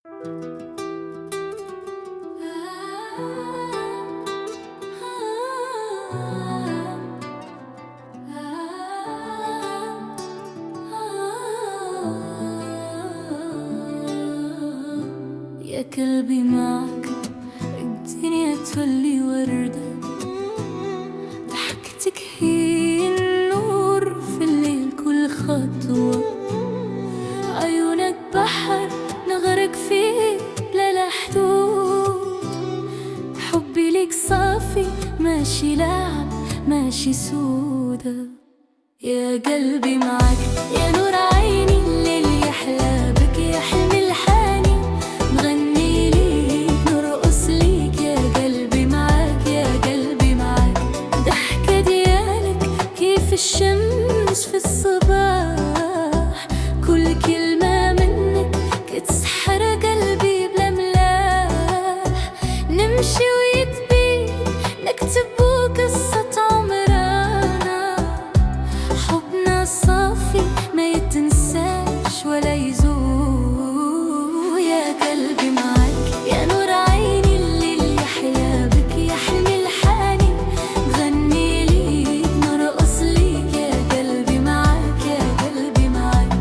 يا قلبي معك الدنيا تولي وردة، ضحكتك هي النور في الليل كل خطوة، عيونك بحر نغرق فيه بلا حدود، حبي ليك صافي ماشي لعب ماشي سودة. يا قلبي معك يا نور عيني، الليل يحلى بك يا حلمي الحاني، نغني ليك نرقص ليك يا قلبي معك، يا قلبي معك ضحكة ديالك كيف الشمس في الصباح، كل كلمة منك كتسحر قلبي بلا ملاح، نمشي ويكبي نكتب قصة عمرنا، حبنا صافي ما يتنساش ولا يزول. يا قلبي معك يا نور عيني، الليل يحيا بك يا حلمي الحاني، نغني ليك نرقص ليك يا قلبي معك، يا قلبي معك.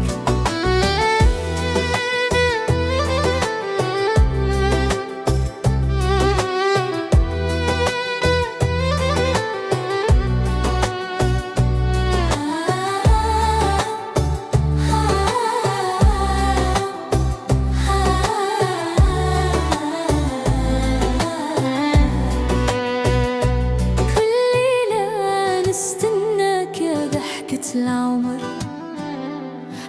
نستناك يا ضحكة العمر،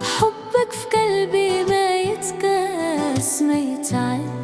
حبك في قلبي ما يتقاس ما يتعد،